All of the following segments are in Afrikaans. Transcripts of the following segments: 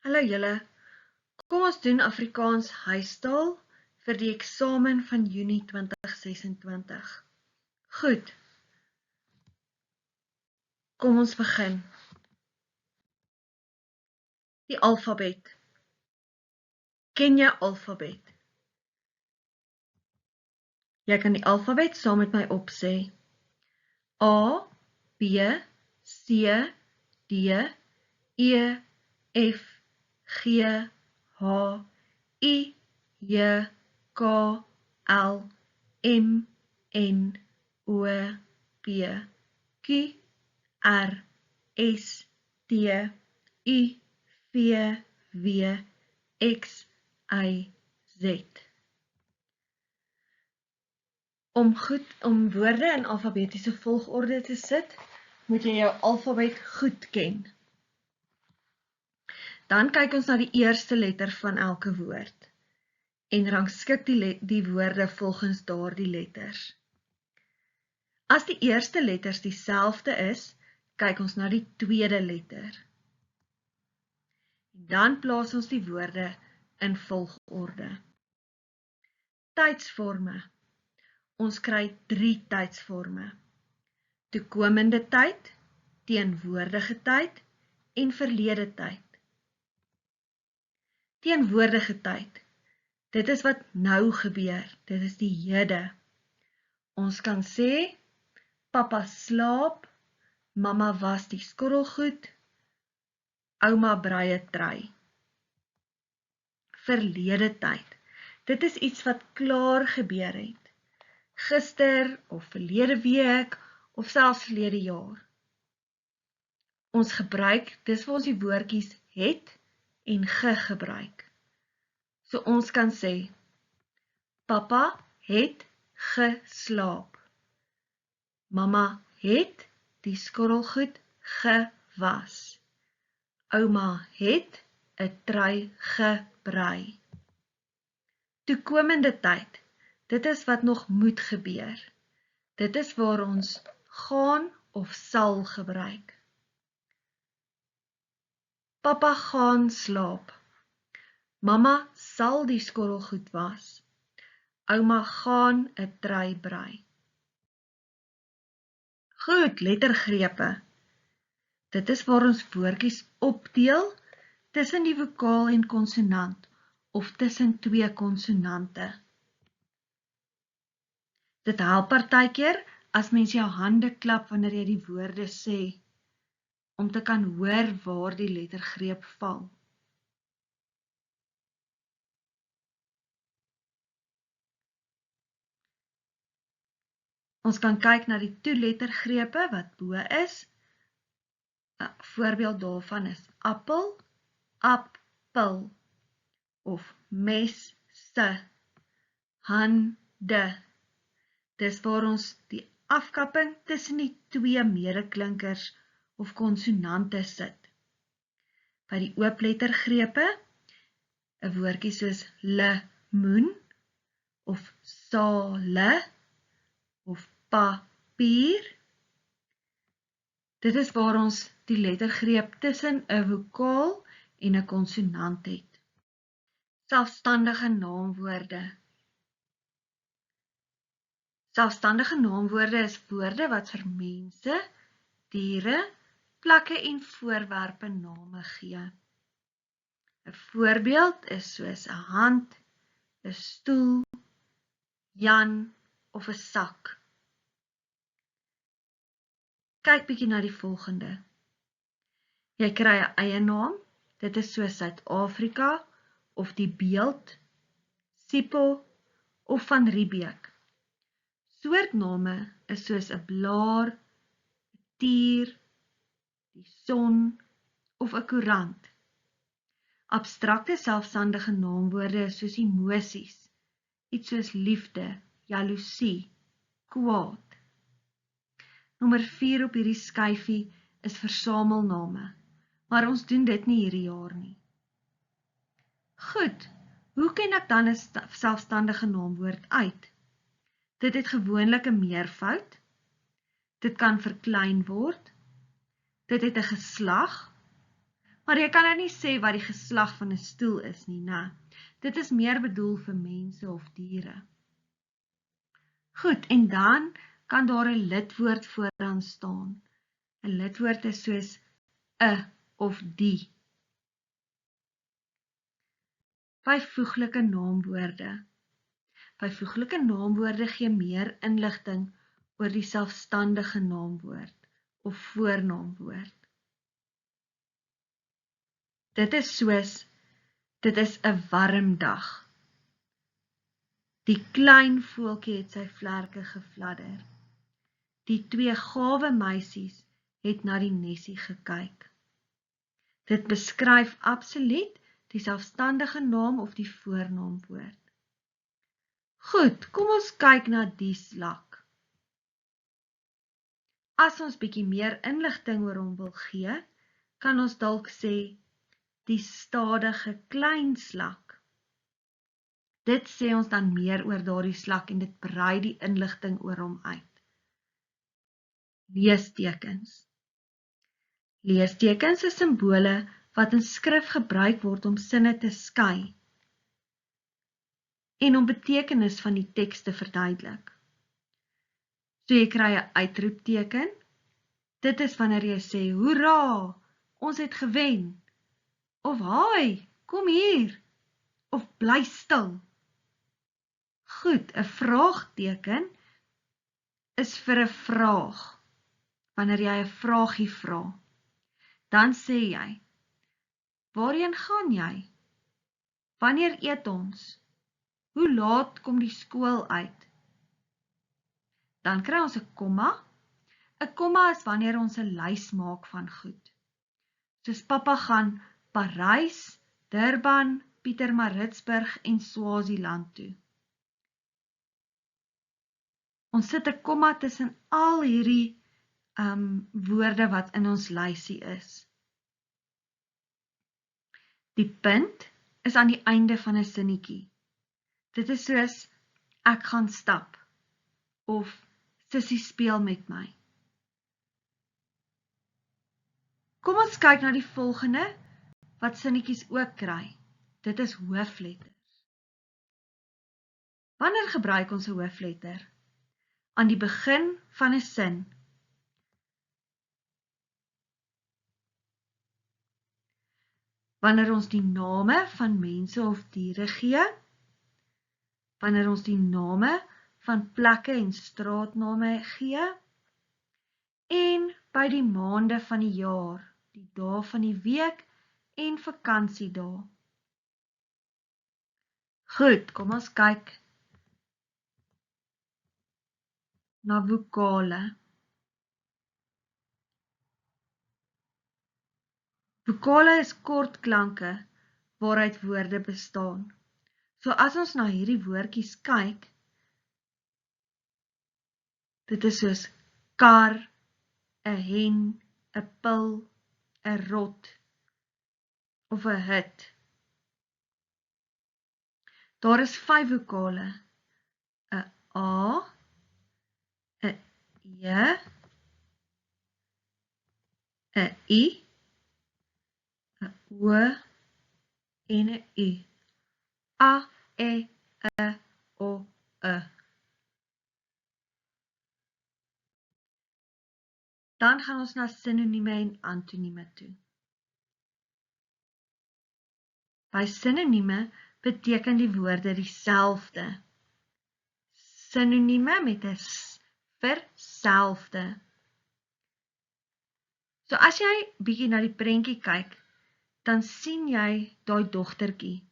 Hallo julle, kom ons doen Afrikaans huistaal vir die eksamen van Junie 2026. Goed, kom ons begin. Die alfabet. Ken jy alfabet? Jy kan die alfabet saam met my opsê. A, B, C, D, E, F, G, H, I, J, K, L, M, N, O, P, Q, R, S, T, U, V, W, X, Y, Z. Om woorde in alfabetiese volgorde te sit, moet jy jou alfabet goed ken. Dan kyk ons na die eerste letter van elke woord en rangskik die woorde volgens daardie letters. As die eerste letters dieselfde is, kyk ons na die tweede letter. Dan plaas ons die woorde in volgorde. Tydsvorme. Ons kry 3 tydsvorme. Toekomende tyd, teenwoordige tyd en verlede tyd. Teenwoordige tyd. Dit is wat nou gebeur. Dit is die hede. Ons kan sê, papa slaap, mamma was die skottelgoed, ouma brei 'n trui. Verlede tyd. Dit is iets wat klaar gebeur het. Gister of verlede week of selfs verlede jaar. Ons gebruik, dis waar ons die woordjies het en gebruik. So ons kan sê, papa het geslaap. Mamma het die skottelgoed gewas. Ouma het 'n trui gebrei. Toekomende tyd. Dit is wat nog moet gebeur. Dit is waar ons gaan of sal gebruik. Papa gaan slaap. Mamma sal die skottelgoed was. Ouma gaan 'n trui brei. Goed, lettergrepe. Dit is waar ons woordjies opdeel tussen die vokaal en konsonant of tussen 2 konsonante. Dit help partykeer as mens jou hande klap wanneer jy die woorde sê, om te kan hoor waar die lettergreep val. Ons kan kyk na die toelettergrepe wat bo is. 'n Voorbeeld daarvan is appel, appel, of mes, se, hande. Dis waar ons die afkapping tussen die 2 medeklinkers of konsonante sit. By die ooplettergrepe, 'n woordjie soos lemoen, of sale, of papier. Dit is waar ons die lettergreep tussen 'n vokaal en 'n konsonant het. Selfstandige naamwoorde. Selfstandige naamwoorde is woorde wat vir mense, diere, plekke en voorwerpe name gee. 'n Voorbeeld is soos 'n hand, 'n stoel, Jan of 'n sak. Kyk bietjie na die volgende. Jy kry 'n eienaam, dit is soos Suid-Afrika of die beeld, Sipho of van Riebeeck. Soortname is soos 'n blaar, 'n tier, die son of 'n koerant. Abstrakte selfstandige naamwoorde is soos emosies, iets soos liefde, jaloesie, kwaad. Nommer 4 op hierdie skyfie is versamelname, maar ons doen dit nie hierdie jaar nie. Goed, hoe ken ek dan 'n selfstandige naamwoord uit? Dit het gewoonlik 'n meervoud, dit kan verklein word, dit het 'n geslag, Maar jy kan nou nie sê wat die geslag van 'n stoel is nie, né? Dit is meer bedoel vir mense of diere. Goed, en dan kan daar 'n lidwoord vooraan staan. 'n Lidwoord is soos 'n of die. Byvoeglike naamwoorde. Byvoeglike naamwoorde gee meer inligting oor die selfstandige naamwoord of voornaamwoord. Dit is soos, dit is 'n warm dag. Die klein voeltjie het sy vlerke gefladder. Die 2 gawe meisies het na die nesie gekyk. Dit beskryf absoluut die selfstandige naam of die voornaamwoord. Goed, kom ons kyk na die slak. As ons bietjie meer inligting oor hom wil gee, kan ons dalk sê die stadige klein slak. Dit sê ons dan meer oor daardie slak en dit brei die inligting oor hom uit. Leestekens. Leestekens is simbole wat in skrif gebruik word om sinne te skei en om betekenis van die teks te verduidelik. So jy kry 'n uitroepteken. Dit is wanneer jy sê, hoera, ons het gewen. Of haai, kom hier. Of bly stil. Goed, 'n vraagteken is vir 'n vraag. Wanneer jy 'n vraagie vra, dan sê jy, waarheen gaan jy? Wanneer eet ons? Hoe laat kom die skool uit? Dan kry ons 'n komma. 'n Komma is wanneer ons 'n lys maak van goed. Soos pappa gaan Parys, Durban, Pietermaritzburg en Swaziland toe. Ons sit 'n komma tussen al hierdie woorde wat in ons lysie is. Die punt is aan die einde van 'n sinnetjie. Dit is soos, ek gaan stap, of sussie speel met my. Kom ons kyk na die volgende, wat sinnetjies ook kry. Dit is hoofletters. Wanneer gebruik ons 'n hoofletter? Aan die begin van 'n sin. Wanneer ons die name van mense of diere gee, wanneer ons die name van plekke en straatname gee, en by die maande van die jaar, die dae van die week en vakansiedae. Goed, kom ons kyk na vokale. Vokale is kort klanke waaruit woorde bestaan. So as ons na hierdie woordjies kyk, dit is soos kar, 'n hen, 'n pil, 'n rot of 'n hut. Daar is 5 vokale: 'n A, 'n E, 'n I, 'n O en 'n U. A, E, O, E. Dan gaan ons na sinonieme en antonieme toe. By sinonieme beteken die woorde dieselfde. Sinonieme met 'n s vir selfde. So as jy bietjie na die prentjie kyk, dan sien jy daai dogtertjie.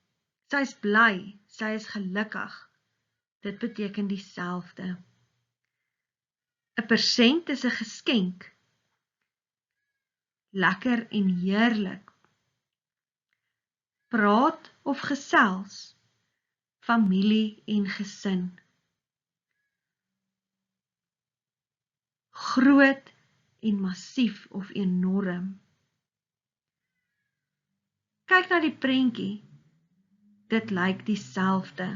Sy is bly, sy is gelukkig. Dit beteken dieselfde. 'n persent is 'n geskenk. Lekker en heerlik. Praat of gesels. Familie en gesin. Groot en massief of enorm. Kyk na die prentjie. Dit lyk dieselfde.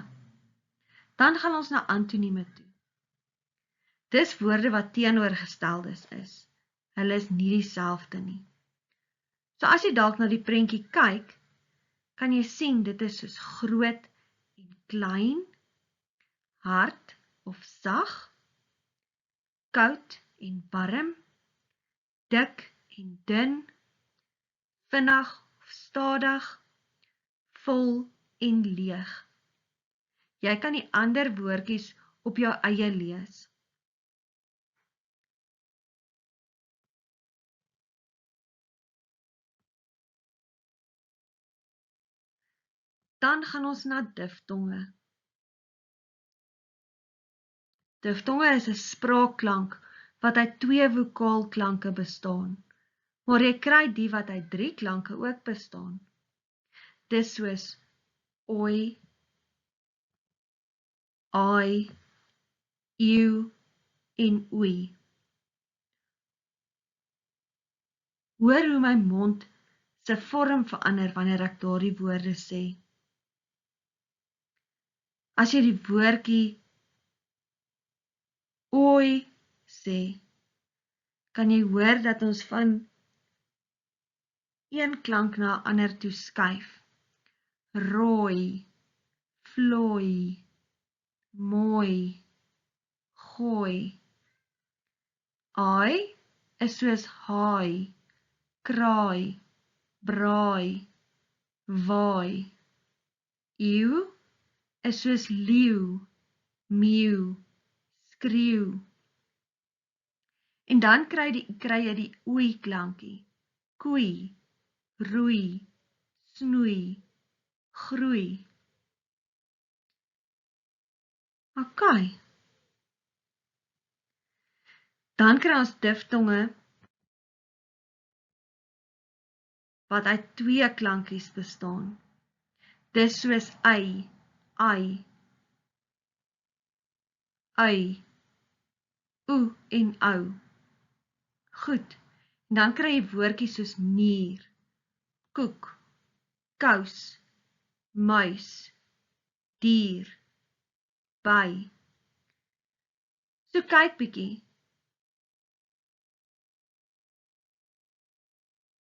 Dan gaan ons na antonieme toe. Dis woorde wat teenoorgesteldes is. Hulle is nie dieselfde nie. So as jy dalk na die prentjie kyk, kan jy sien dit is soos groot en klein, hard of sag, koud en warm, dik en dun, vinnig of stadig, vol en leeg. Jy kan die ander woordjies op jou eie lees. Dan gaan ons na diftonge. Diftonge is 'n spraakklank wat uit 2 vokaalklanke bestaan, maar jy kry die wat uit 3 klanke ook bestaan. Dis soos oi, ai, eeu en oei. Hoor hoe my mond se vorm verander wanneer ek daardie woorde sê. As jy die woordjie oi sê, kan jy hoor dat ons van een klank na 'n ander toe skuif. Rooi, vlooi, mooi, gooi. Ai is soos haai, kraai, braai, waai. Eeu is soos leeu, meeu, skreeu. En dan kry jy die oei klankie. Koei, roei, snoei, groei. OK. Dan kry ons diftonge wat uit 2 klankies bestaan. Dis soos ei, ai, ui, oe en ou. Goed, en dan kry jy woordjies soos muur, koek, kous, muis, dier, by. So kyk bietjie.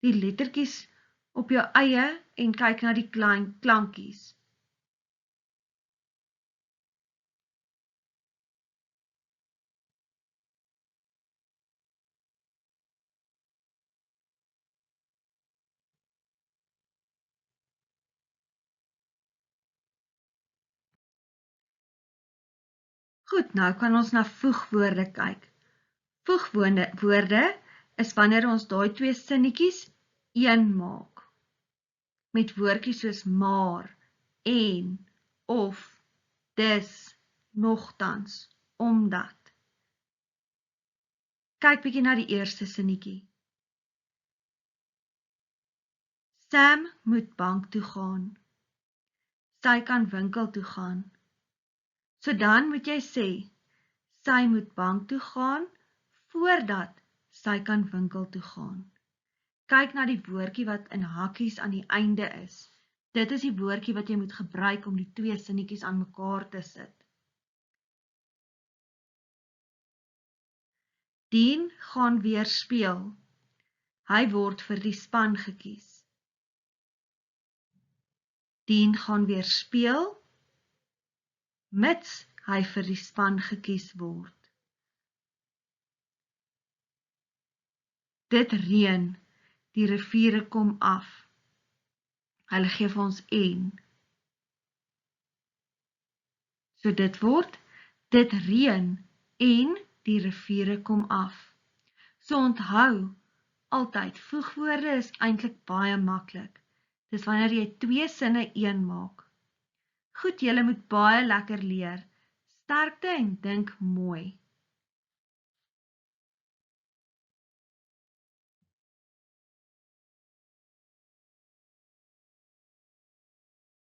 Die lettertjies op jou eie en kyk na die klein klankies. Goed, nou kan ons na voegwoorde kyk. Voegwoorde is wanneer ons daai 2 sinnetjies een maak. Met woordjies soos maar, en, of, dis, nogtans, omdat. Kyk bietjie na die eerste sinnetjie. Sam moet bank toe gaan. Sy kan winkel toe gaan. So dan moet jy sê, sy moet bank toe gaan voordat sy kan winkel toe gaan. Kyk na die woordjie wat in hakkies aan die einde is. Dit is die woordjie wat jy moet gebruik om die 2 sinnetjies aan mekaar te sit. Dien gaan weer speel. Hy word vir die span gekies. Dien gaan weer speel, mits hy vir die span gekies word. Dit reën, die riviere kom af. Hulle gee vir ons en. So dit word, dit reën en die riviere kom af. So onthou, altyd, voegwoorde is eintlik baie maklik. Dis wanneer jy 2 sinne een maak. Goed, julle moet baie lekker leer. Sterkte en dink mooi.